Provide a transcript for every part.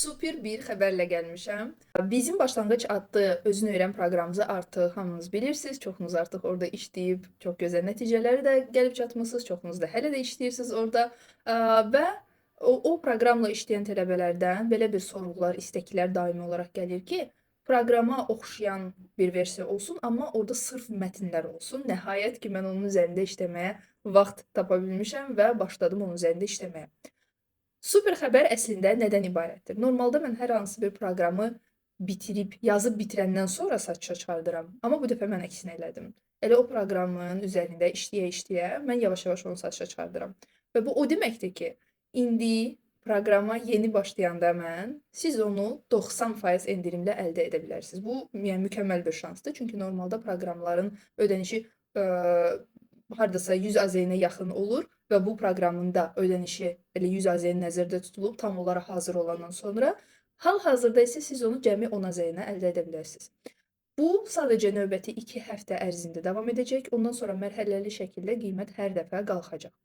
Super bir xəbərlə gəlmişəm. Bizim Başlanğıc adlı özünü öyrən proqramımızı artıq hamınız bilirsiniz. Çoxunuz artıq orada işləyib, çox gözəl nəticələri də gəlib çatmısınız. Çoxunuz da hələ də işləyirsiniz orada. Və o proqramla işləyən tələbələrdən belə bir sorğular, istəklər daimi olaraq gəlir ki, proqrama oxşayan bir versiya olsun, amma orada sırf mətnlər olsun. Nəhayət ki, mən onun üzərində işləməyə vaxt tapa bilmişəm və başladım onun üzərində işləməyə. Super xəbər əslində nədən ibarətdir? Normalda mən hər hansı bir proqramı bitirib, yazıb bitirəndən sonra satışa çıxardıram. Amma bu dəfə mən əksinə elədim. Elə o proqramın üzərində işləyə-işləyə mən yavaş-yavaş onu satışa çıxardıram. Və bu o deməkdir ki, indi proqrama yeni başlayanda siz onu 90% endirimlə əldə edə bilərsiniz. Bu, yəni mükəmməl bir şansdır. Çünki normalda proqramların ödənişi hardasa 100 AZ-nə yaxın olur və bu proqramın da ödənişi elə 100 AZ nəzərdə tutulub tam olaraq hazır olandan sonra hal-hazırda isə siz onu cəmi 10 AZ-nə əldə edə bilərsiniz. Bu sadəcə növbəti 2 həftə ərzində davam edəcək. Ondan sonra mərhələli şəkildə qiymət hər dəfə qalxacaq.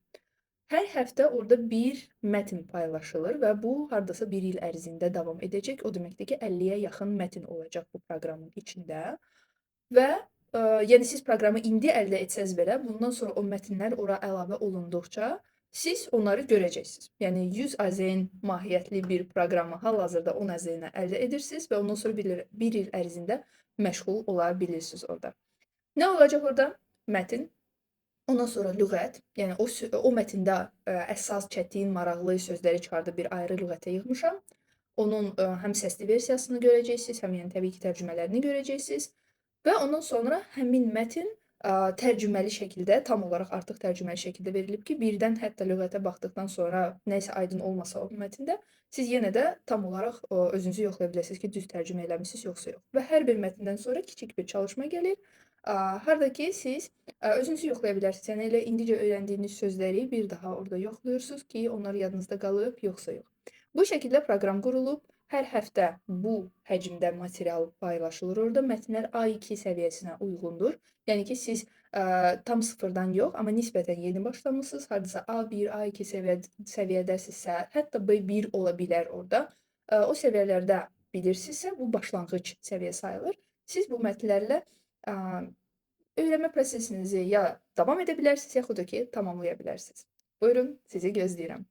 Hər həftə orada bir mətn paylaşılır və bu hardasa 1 il ərzində davam edəcək. O deməkdir ki, 50-yə yaxın mətn olacaq bu proqramın içində və yəni siz proqramı indi əldə etsəz belə, bundan sonra o mətnlər ora əlavə olunduqca siz onları görəcəksiniz. Yəni 100 AZ-in mahiyyətli bir proqramı hal-hazırda 10 AZ-nə əldə edirsiniz və ondan sonra 1 il ərzində məşğul ola bilirsiniz orada. Nə olacaq orada? Mətn, ondan sonra lüğət, yəni o mətndə əsas, çətin, maraqlı sözləri çıxardıb bir ayrı lüğətə yığmışam. Onun həm səsli versiyasını görəcəksiniz, həm yəni təbii ki, tərcümələrini görəcəksiniz. Və ondan sonra həmin mətn tərcüməli şəkildə, tam olaraq artıq tərcüməli şəkildə verilib ki, birdən hətta lüğətə baxdıqdan sonra nəsə aydın olmasa o mətndə, siz yenə də tam olaraq özünüzü yoxlaya biləsiniz ki, düz tərcümə eləmisiniz yoxsa yox. Və hər bir mətndən sonra kiçik bir çalışma gəlir. Harda ki, siz özünüzü yoxlaya bilərsiniz. Yəni elə indicə öyrəndiyiniz sözləri bir daha orada yoxlayırsınız ki, onlar yadınızda qalıb yoxsa yox. Bu şəkildə proqram qurulub. Hər həftə bu həcmdə material paylaşılır orada. Mətnlər A2 səviyyəsinə uyğundur. Yəni ki, siz tam sıfırdan yox, amma nisbətən yeni başlamısınız. Hardasa A1, A2 səviyyədəsinizsə, hətta B1 ola bilər orada. O səviyyələrdə bilirsinizsə, bu başlanğıc səviyyə sayılır. Siz bu mətnlərlə öyrənmə prosesinizi ya davam edə bilərsiniz, yaxud da ki, tamamlaya bilərsiniz. Buyurun, sizi gözləyirəm.